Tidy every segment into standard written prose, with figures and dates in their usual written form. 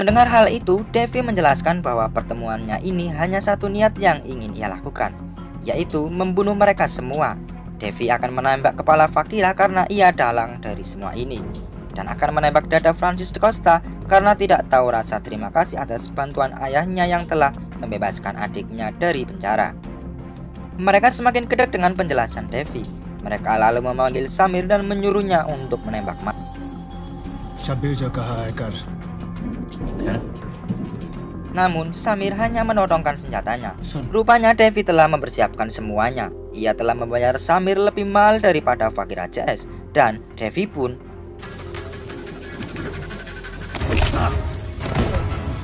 Mendengar hal itu, Devi menjelaskan bahwa pertemuannya ini hanya satu niat yang ingin ia lakukan, yaitu membunuh mereka semua. Devi akan menembak kepala Fakira karena ia dalang dari semua ini, dan akan menembak dada Francis da Costa karena tidak tahu rasa terima kasih atas bantuan ayahnya yang telah membebaskan adiknya dari penjara. Mereka semakin gedek dengan penjelasan Devi. Mereka lalu memanggil Samir dan menyuruhnya untuk menembak mati. Namun Samir hanya menodongkan senjatanya. Rupanya Devi telah mempersiapkan semuanya. Ia telah membayar Samir lebih mahal daripada Fakira CS, dan Devi pun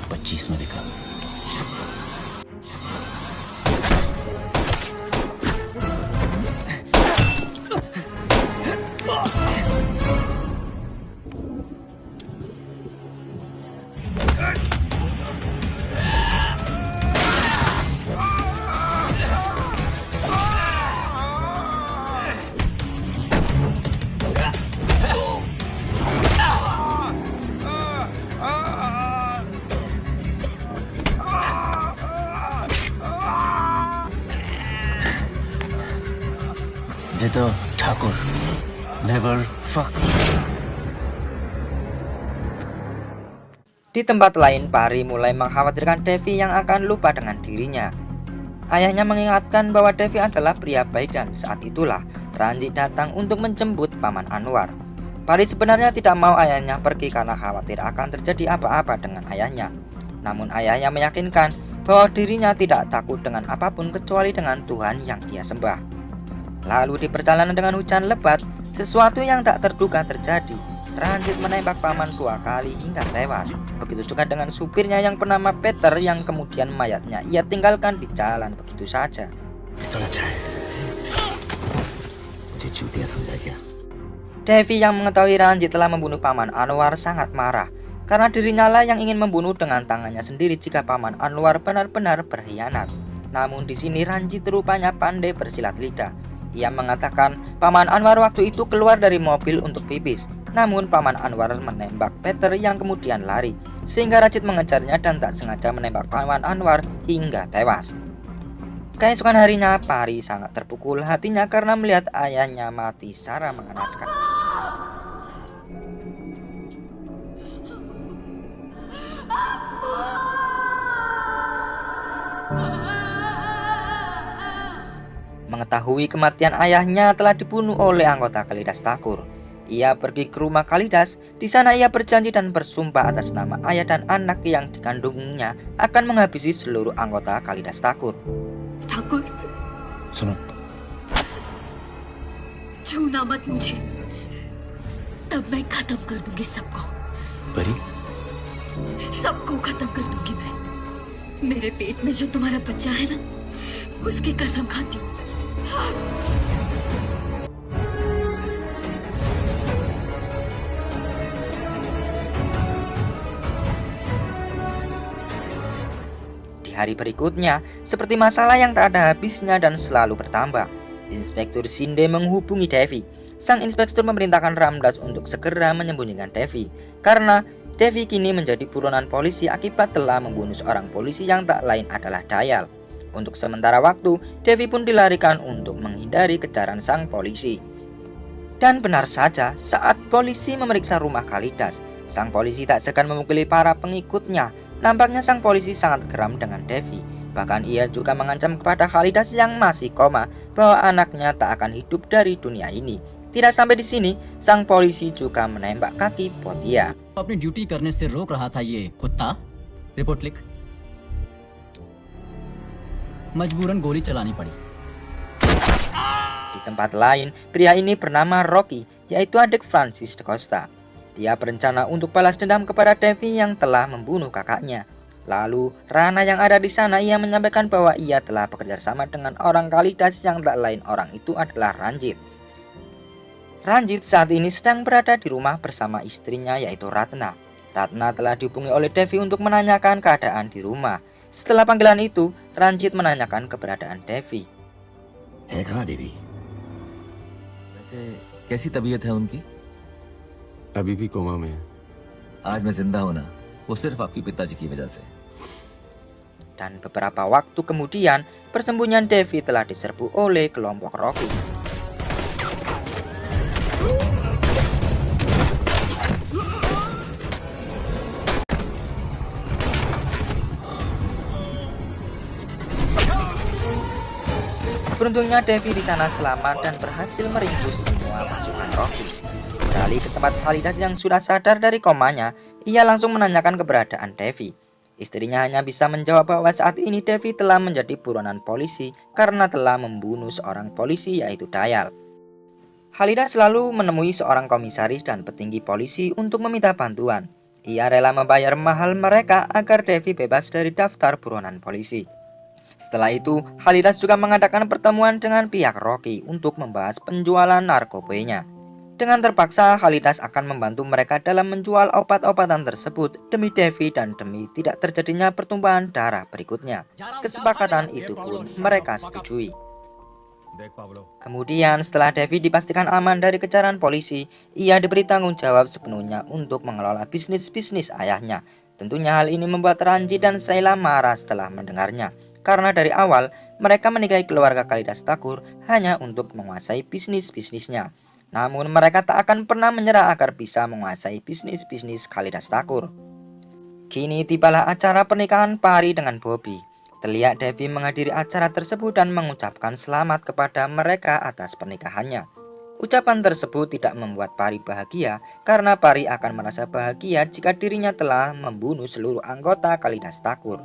25 में देखा। Jito Thakur, never fuck. Di tempat lain, Pari mulai mengkhawatirkan Devi yang akan lupa dengan dirinya. Ayahnya mengingatkan bahwa Devi adalah pria baik, dan saat itulah Ranjit datang untuk menjemput Paman Anwar. Pari sebenarnya tidak mau ayahnya pergi karena khawatir akan terjadi apa-apa dengan ayahnya. Namun ayahnya meyakinkan bahwa dirinya tidak takut dengan apapun kecuali dengan Tuhan yang dia sembah. Lalu di perjalanan dengan hujan lebat, sesuatu yang tak terduga terjadi. Ranjit menembak Paman 2 kali hingga tewas. Begitu juga dengan supirnya yang bernama Peter, yang kemudian mayatnya ia tinggalkan di jalan begitu saja. Devi yang mengetahui Ranjit telah membunuh Paman Anwar sangat marah, karena dirinya lah yang ingin membunuh dengan tangannya sendiri jika Paman Anwar benar-benar berkhianat. Namun di sini Ranjit rupanya pandai bersilat lidah. Ia mengatakan Paman Anwar waktu itu keluar dari mobil untuk pipis. Namun Paman Anwar menembak Peter yang kemudian lari, sehingga Ranjit mengejarnya dan tak sengaja menembak Paman Anwar hingga tewas. Keesokan harinya, Pari sangat terpukul hatinya karena melihat ayahnya mati secara mengenaskan. Mengetahui kematian ayahnya telah dibunuh oleh anggota Kalidas Thakur, ia pergi ke rumah Kalidas. Di sana ia berjanji dan bersumpah atas nama ayah dan anak yang dikandungnya akan menghabisi seluruh anggota Kalidas Thakur. Thakur, सुनो, छूना मत मुझे, तब मैं खत्म कर दूंगी सबको। परी, सबको खत्म कर दूंगी मैं। मेरे पेट में जो तुम्हारा बच्चा है ना, उसकी कसम खाती हूँ। Di hari berikutnya, seperti masalah yang tak ada habisnya dan selalu bertambah, Inspektur Shinde menghubungi Devi. Sang inspektur memerintahkan Ramdas untuk segera menyembunyikan Devi, karena Devi kini menjadi buronan polisi akibat telah membunuh seorang polisi yang tak lain adalah Dayal. Untuk sementara waktu, Devi pun dilarikan untuk menghindari kejaran sang polisi. Dan benar saja, saat polisi memeriksa rumah Kalidas, sang polisi tak segan memukuli para pengikutnya. Nampaknya sang polisi sangat geram dengan Devi. Bahkan ia juga mengancam kepada Kalidas yang masih koma bahwa anaknya tak akan hidup dari dunia ini. Tidak sampai di sini, sang polisi juga menembak kaki Potia. अपनी ड्यूटी करने से रोक रहा था ये कुत्ता। रिपोर्ट लिख। मजबूरन गोली चलानी पड़ी। Di tempat lain, pria ini bernama Rocky, yaitu adik Francis da Costa. Dia berencana untuk balas dendam kepada Devi yang telah membunuh kakaknya. Lalu, Rana yang ada di sana, ia menyampaikan bahwa ia telah bekerja sama dengan orang Kalidas yang tak lain orang itu adalah Ranjit. Ranjit saat ini sedang berada di rumah bersama istrinya yaitu Ratna. Ratna telah dihubungi oleh Devi untuk menanyakan keadaan di rumah. Setelah panggilan itu, Ranjit menanyakan keberadaan Devi. है कहाँ देवी? वैसे कैसी तबीयत है उनकी? अभी भी कोमा में है। आज मैं जिंदा हूं ना, वो सिर्फ आपकी पिताजी की वजह से। Dan beberapa waktu kemudian, persembunyian Devi telah diserbu oleh kelompok Rocky. Beruntungnya Devi di sana selamat dan berhasil meringkus semua pasukan Rocky. Beralih ke tempat Khalidas yang sudah sadar dari komanya, ia langsung menanyakan keberadaan Devi. Istrinya hanya bisa menjawab bahwa saat ini Devi telah menjadi buronan polisi karena telah membunuh seorang polisi yaitu Dayal. Khalidas selalu menemui seorang komisaris dan petinggi polisi untuk meminta bantuan. Ia rela membayar mahal mereka agar Devi bebas dari daftar buronan polisi. Setelah itu, Khalidas juga mengadakan pertemuan dengan pihak Rocky untuk membahas penjualan narkobanya. Dengan terpaksa, Khalidas akan membantu mereka dalam menjual obat-obatan tersebut demi Devi dan demi tidak terjadinya pertumpahan darah berikutnya. Kesepakatan itu pun mereka setujui. Kemudian setelah Devi dipastikan aman dari kejaran polisi, ia diberi tanggung jawab sepenuhnya untuk mengelola bisnis-bisnis ayahnya. Tentunya hal ini membuat Ranjit dan Sheila marah setelah mendengarnya. Karena dari awal mereka menikahi keluarga Khalidas Thakur hanya untuk menguasai bisnis-bisnisnya. Namun mereka tak akan pernah menyerah agar bisa menguasai bisnis-bisnis Khalidas Thakur. Kini tibalah acara pernikahan Pari dengan Bobby. Terlihat Devi menghadiri acara tersebut dan mengucapkan selamat kepada mereka atas pernikahannya. Ucapan tersebut tidak membuat Pari bahagia karena Pari akan merasa bahagia jika dirinya telah membunuh seluruh anggota Khalidas Thakur.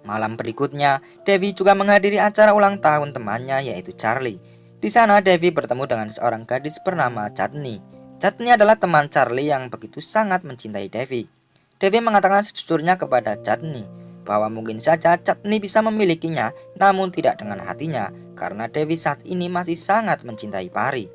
Malam berikutnya, Devi juga menghadiri acara ulang tahun temannya yaitu Charlie. Di sana Devi bertemu dengan seorang gadis bernama Chatni. Chatni adalah teman Charlie yang begitu sangat mencintai Devi. Devi mengatakan sejujurnya kepada Chatni bahwa mungkin saja Chatni bisa memilikinya, namun tidak dengan hatinya karena Devi saat ini masih sangat mencintai Pari.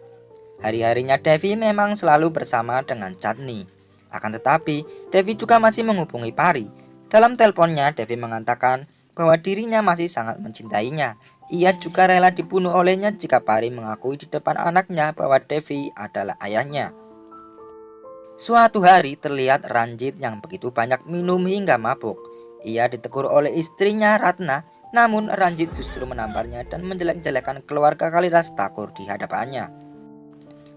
Hari-harinya Devi memang selalu bersama dengan Chatni. Akan tetapi, Devi juga masih menghubungi Pari. Dalam teleponnya, Devi mengatakan bahwa dirinya masih sangat mencintainya. Ia juga rela dibunuh olehnya jika Pari mengakui di depan anaknya bahwa Devi adalah ayahnya. Suatu hari terlihat Ranjit yang begitu banyak minum hingga mabuk. Ia ditegur oleh istrinya Ratna, namun Ranjit justru menamparnya dan menjelek-jelekan keluarga Khalidas Thakur di hadapannya.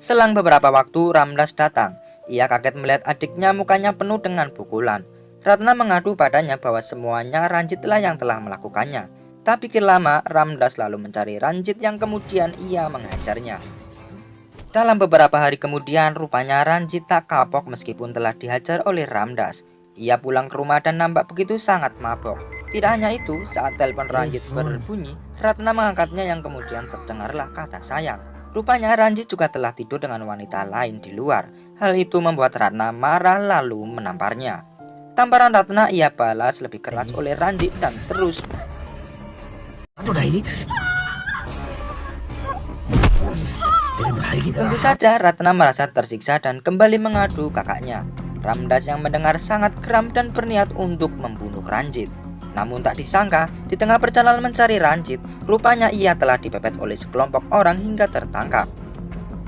Selang beberapa waktu Ramdas datang. Ia kaget melihat adiknya mukanya penuh dengan pukulan. Ratna mengadu padanya bahwa semuanya Ranjitlah yang telah melakukannya. Tak pikir lama, Ramdas lalu mencari Ranjit yang kemudian ia menghajarnya. Dalam beberapa hari kemudian, rupanya Ranjit tak kapok meskipun telah dihajar oleh Ramdas. Ia pulang ke rumah dan nampak begitu sangat mabok. Tidak hanya itu, saat telepon Ranjit berbunyi, Ratna mengangkatnya yang kemudian terdengarlah kata sayang. Rupanya Ranjit juga telah tidur dengan wanita lain di luar. Hal itu membuat Ratna marah lalu menamparnya. Tamparan Ratna ia balas lebih keras oleh Ranjit dan terus. Tentu saja Ratna merasa tersiksa dan kembali mengadu kakaknya. Ramdas yang mendengar sangat geram dan berniat untuk membunuh Ranjit. Namun tak disangka, di tengah perjalanan mencari Ranjit, rupanya ia telah dipepet oleh sekelompok orang hingga tertangkap.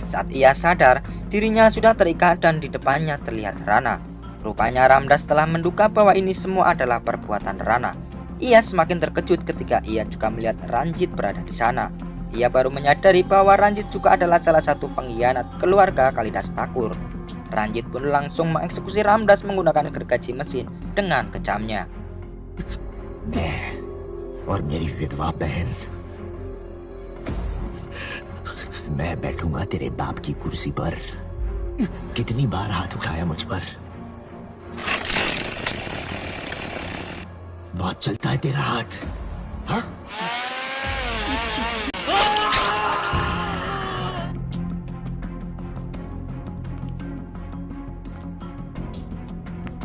Saat ia sadar, dirinya sudah terikat dan di depannya terlihat Rana. Rupanya Ramdas telah menduga bahwa ini semua adalah perbuatan Rana. Ia semakin terkejut ketika ia juga melihat Ranjit berada di sana. Ia baru menyadari bahwa Ranjit juga adalah salah satu pengkhianat keluarga Khalidas Thakur. Ranjit pun langsung mengeksekusi Ramdas menggunakan gergaji mesin dengan kejamnya. मैं और मेरी विधवा बहन, मैं बैठूंगा तेरे बाप की कुर्सी पर। कितनी बार हाथ उठाया मुझ पर। बहुत चलता है तेरा हाथ, हाँ?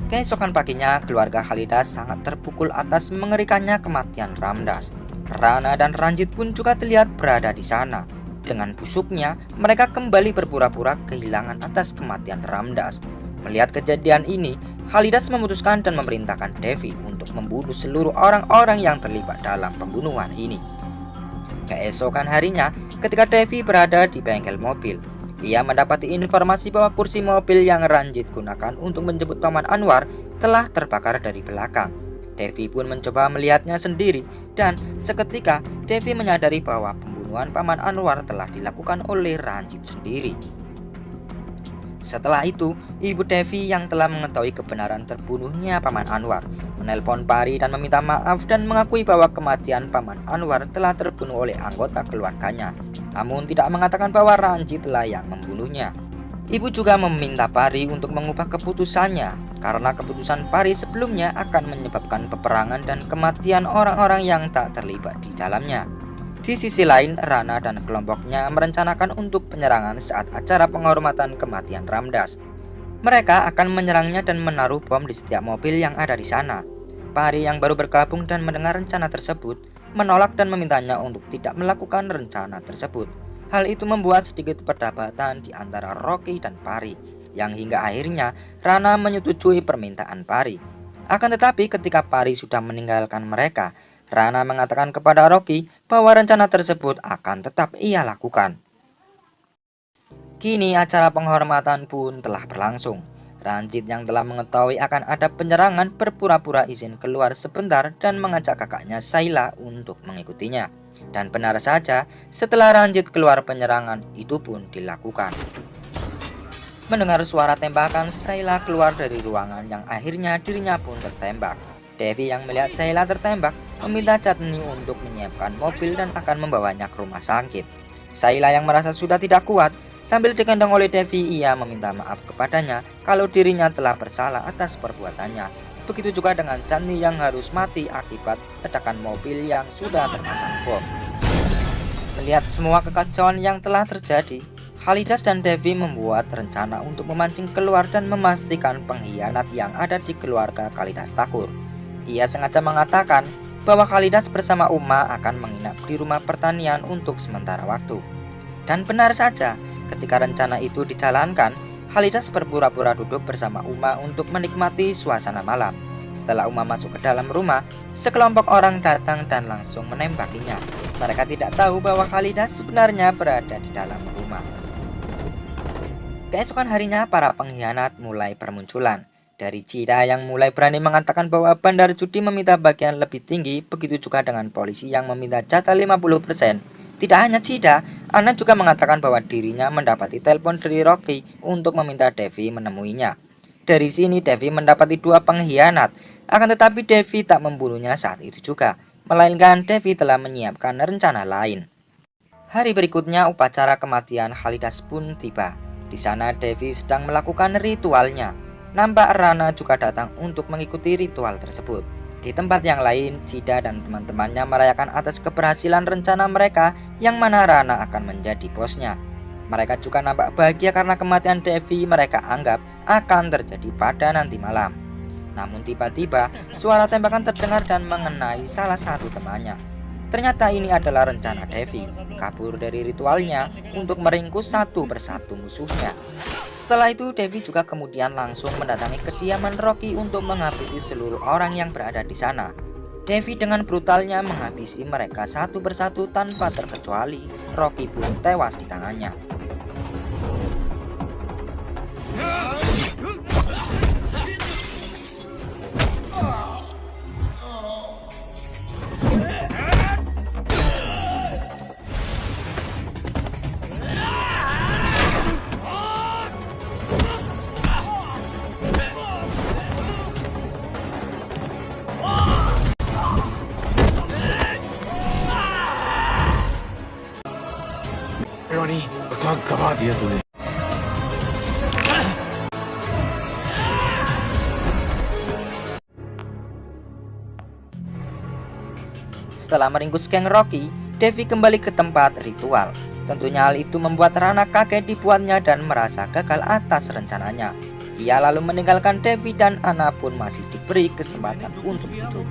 Keesokan paginya, keluarga Khalidas sangat terpukul atas mengerikannya kematian Ramdas. Rana dan Ranjit pun juga terlihat berada di sana. Dengan busuknya, mereka kembali berpura-pura kehilangan atas kematian Ramdas. Melihat kejadian ini, Khalidas memutuskan dan memerintahkan Devi untuk membunuh seluruh orang-orang yang terlibat dalam pembunuhan ini. Keesokan harinya, ketika Devi berada di bengkel mobil, Ia mendapati informasi bahwa kursi mobil yang Ranjit gunakan untuk menjemput Paman Anwar telah terbakar dari belakang. Devi pun mencoba melihatnya sendiri dan seketika Devi menyadari bahwa pembunuhan Paman Anwar telah dilakukan oleh Ranjit sendiri. Setelah itu, ibu Devi yang telah mengetahui kebenaran terbunuhnya Paman Anwar menelpon Pari dan meminta maaf dan mengakui bahwa kematian Paman Anwar telah terbunuh oleh anggota keluarganya, namun tidak mengatakan bahwa Ranjit lah yang membunuhnya. Ibu juga meminta Pari untuk mengubah keputusannya karena keputusan Pari sebelumnya akan menyebabkan peperangan dan kematian orang-orang yang tak terlibat di dalamnya. Di sisi lain, Rana dan kelompoknya merencanakan untuk penyerangan saat acara penghormatan kematian Ramdas. Mereka akan menyerangnya dan menaruh bom di setiap mobil yang ada di sana. Pari yang baru bergabung dan mendengar rencana tersebut menolak dan memintanya untuk tidak melakukan rencana tersebut. Hal itu membuat sedikit perdebatan di antara Rocky dan Pari, yang hingga akhirnya Rana menyetujui permintaan Pari. Akan tetapi ketika Pari sudah meninggalkan mereka, Rana mengatakan kepada Rocky bahwa rencana tersebut akan tetap ia lakukan. Kini acara penghormatan pun telah berlangsung. Ranjit yang telah mengetahui akan ada penyerangan berpura-pura izin keluar sebentar dan mengajak kakaknya Saila untuk mengikutinya. Dan benar saja, setelah Ranjit keluar, penyerangan itu pun dilakukan. Mendengar suara tembakan, Saila keluar dari ruangan yang akhirnya dirinya pun tertembak. Devi yang melihat Saila tertembak meminta Chatni untuk menyiapkan mobil dan akan membawanya ke rumah sakit. Saila yang merasa sudah tidak kuat, sambil digendong oleh Devi, ia meminta maaf kepadanya kalau dirinya telah bersalah atas perbuatannya. Begitu juga dengan Chatni yang harus mati akibat ledakan mobil yang sudah terpasang bom. Melihat semua kekacauan yang telah terjadi, Khalidas dan Devi membuat rencana untuk memancing keluar dan memastikan pengkhianat yang ada di keluarga Khalidas Thakur. Ia sengaja mengatakan bahwa Khalidas bersama Uma akan menginap di rumah pertanian untuk sementara waktu. Dan benar saja, ketika rencana itu dijalankan, Khalidas berpura-pura duduk bersama Uma untuk menikmati suasana malam. Setelah Uma masuk ke dalam rumah, sekelompok orang datang dan langsung menembakinya. Mereka tidak tahu bahwa Khalidas sebenarnya berada di dalam rumah. Keesokan harinya, para pengkhianat mulai bermunculan. Dari Cida yang mulai berani mengatakan bahwa bandar judi meminta bagian lebih tinggi, begitu juga dengan polisi yang meminta jatah 50%. Tidak hanya Cida, Anna juga mengatakan bahwa dirinya mendapati telepon dari Rocky untuk meminta Devi menemuinya. Dari sini Devi mendapati dua pengkhianat, akan tetapi Devi tak membunuhnya saat itu juga, melainkan Devi telah menyiapkan rencana lain. Hari berikutnya upacara kematian Khalidas pun tiba. Di sana Devi sedang melakukan ritualnya. Nampak Rana juga datang untuk mengikuti ritual tersebut. Di tempat yang lain, Cida dan teman-temannya merayakan atas keberhasilan rencana mereka yang mana Rana akan menjadi bosnya. Mereka juga nampak bahagia karena kematian Devi mereka anggap akan terjadi pada nanti malam. Namun tiba-tiba suara tembakan terdengar dan mengenai salah satu temannya. Ternyata ini adalah rencana Devi kabur dari ritualnya untuk meringkus satu persatu musuhnya. Setelah itu Devi juga kemudian langsung mendatangi kediaman Rocky untuk menghabisi seluruh orang yang berada di sana. Devi dengan brutalnya menghabisi mereka satu persatu tanpa terkecuali. Rocky pun tewas di tangannya. रोनी कहाँ गवा दिया तूने। Setelah meringkus geng Rocky, Devi kembali ke tempat ritual. Tentunya hal itu membuat Rana kaget dibuatnya dan merasa gagal atas rencananya. Ia lalu meninggalkan Devi dan Anna pun masih diberi kesempatan untuk hidup.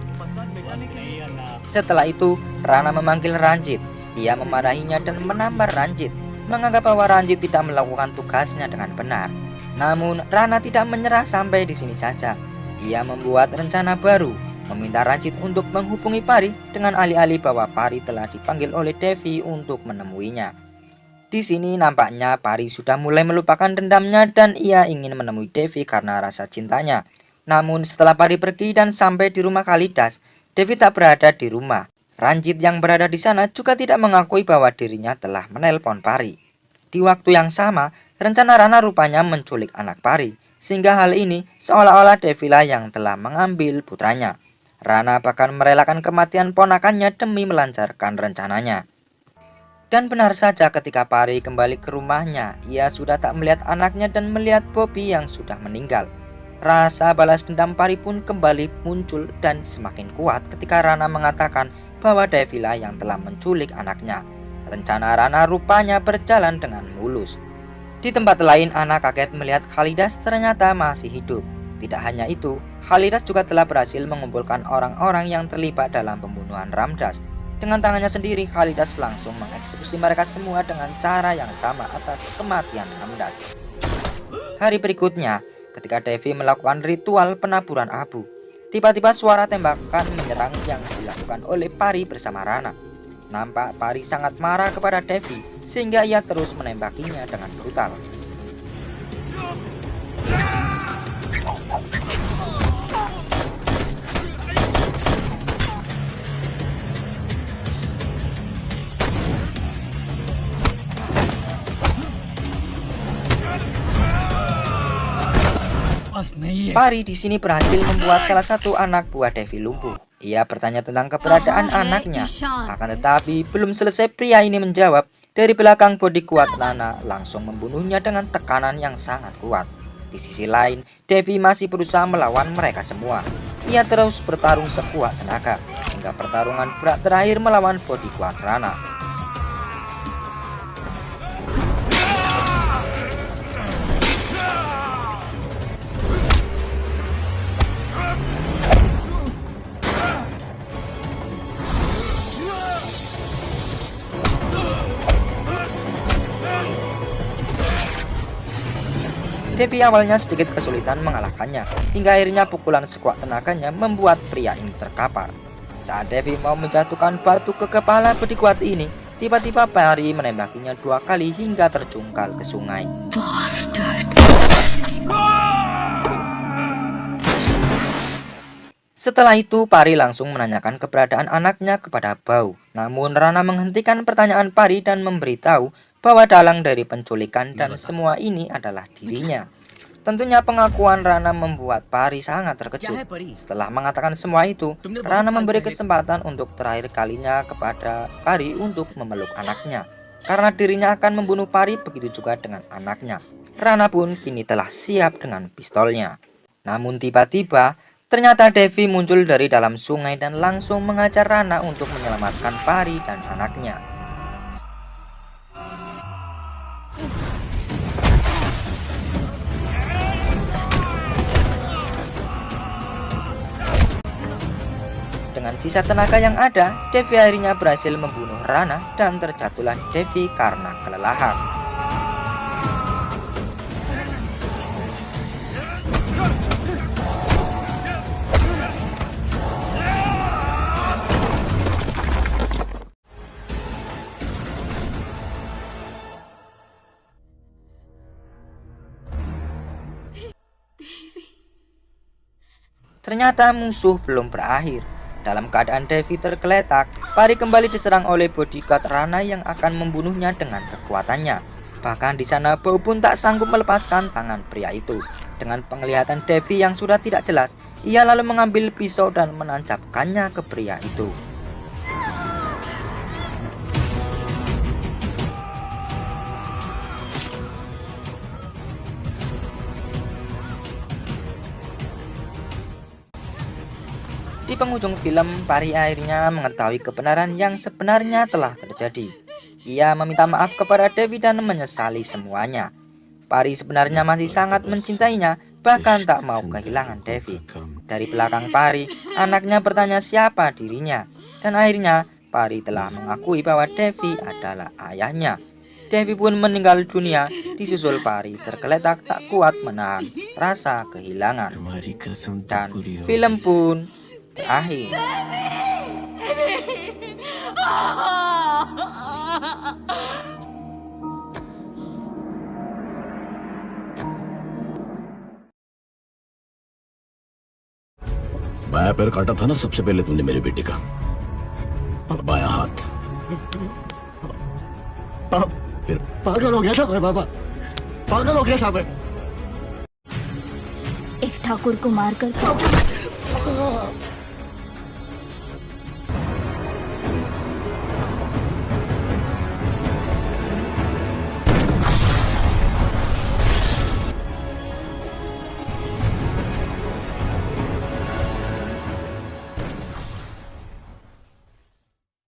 Setelah itu, Rana memanggil Ranjit. Ia memarahinya dan menampar Ranjit, menganggap bahwa Ranjit tidak melakukan tugasnya dengan benar. Namun, Rana tidak menyerah sampai di sini saja. Ia membuat rencana baru, meminta Ranjit untuk menghubungi Pari dengan alih-alih bahwa Pari telah dipanggil oleh Devi untuk menemuinya. Di sini nampaknya Pari sudah mulai melupakan dendamnya dan ia ingin menemui Devi karena rasa cintanya. Namun setelah Pari pergi dan sampai di rumah Kalidas, Devi tak berada di rumah. Ranjit yang berada di sana juga tidak mengakui bahwa dirinya telah menelpon Pari. Di waktu yang sama, rencana Rana rupanya menculik anak Pari, sehingga hal ini seolah-olah Devi lah yang telah mengambil putranya. Rana bahkan merelakan kematian ponakannya demi melancarkan rencananya. Dan benar saja ketika Pari kembali ke rumahnya, ia sudah tak melihat anaknya dan melihat Bobby yang sudah meninggal. Rasa balas dendam Pari pun kembali muncul dan semakin kuat ketika Rana mengatakan bahwa Devi lah yang telah menculik anaknya. Rencana Rana rupanya berjalan dengan mulus. Di tempat lain, Ana kaget melihat Kalidas ternyata masih hidup. Tidak hanya itu, Kalidas juga telah berhasil mengumpulkan orang-orang yang terlibat dalam pembunuhan Ramdas. Dengan tangannya sendiri, Kalidas langsung mengeksekusi mereka semua dengan cara yang sama atas kematian Ramdas. Hari berikutnya, ketika Devi melakukan ritual penaburan abu, tiba-tiba suara tembakan menyerang yang dilakukan oleh Pari bersama Rana. Nampak Pari sangat marah kepada Devi sehingga ia terus menembakinya dengan brutal. Pari di sini berhasil membuat salah satu anak buah Devi lumpuh. Ia bertanya tentang keberadaan anaknya, akan tetapi belum selesai pria ini menjawab, dari belakang bodi kuat Rana langsung membunuhnya dengan tekanan yang sangat kuat. Di sisi lain, Devi masih berusaha melawan mereka semua. Ia terus bertarung sekuat tenaga, hingga pertarungan berat terakhir melawan bodi kuat Rana. Devi awalnya sedikit kesulitan mengalahkannya, hingga akhirnya pukulan sekuat tenaganya membuat pria ini terkapar. Saat Devi mau menjatuhkan batu ke kepala bodi kuat ini, tiba-tiba Pari menembakinya 2 kali hingga terjungkal ke sungai. Setelah itu, Pari langsung menanyakan keberadaan anaknya kepada Bau. Namun Rana menghentikan pertanyaan Pari dan memberitahu bahwa dalang dari penculikan dan semua ini adalah dirinya. Tentunya pengakuan Rana membuat Pari sangat terkejut. Setelah mengatakan semua itu, Rana memberi kesempatan untuk terakhir kalinya kepada Pari untuk memeluk anaknya. Karena dirinya akan membunuh Pari, begitu juga dengan anaknya. Rana pun kini telah siap dengan pistolnya. Namun tiba-tiba, ternyata Devi muncul dari dalam sungai dan langsung mengajar Rana untuk menyelamatkan Pari dan anaknya. Dengan sisa tenaga yang ada, Devi akhirnya berhasil membunuh Rana dan terjatuhlah Devi karena kelelahan. Ternyata musuh belum berakhir. Dalam keadaan Devi tergeletak, Pari kembali diserang oleh bodyguard Rana yang akan membunuhnya dengan kekuatannya. Bahkan di sana Bau pun tak sanggup melepaskan tangan pria itu. Dengan penglihatan Devi yang sudah tidak jelas, ia lalu mengambil pisau dan menancapkannya ke pria itu. Di penghujung film, Pari akhirnya mengetahui kebenaran yang sebenarnya telah terjadi. Ia meminta maaf kepada Devi dan menyesali semuanya. Pari sebenarnya masih sangat mencintainya, bahkan tak mau kehilangan Devi. Dari belakang Pari, anaknya bertanya siapa dirinya, dan akhirnya Pari telah mengakui bahwa Devi adalah ayahnya. Devi pun meninggal dunia, disusul Pari tergeletak tak kuat menahan rasa kehilangan. Dan film pun berakhir. पैर काटा था ना सबसे पहले तुमने मेरे बेटे का, बाया हाथ। फिर पागल हो गया था मैं बाबा, पागल हो गया था मैं। एक ठाकुर को मारकर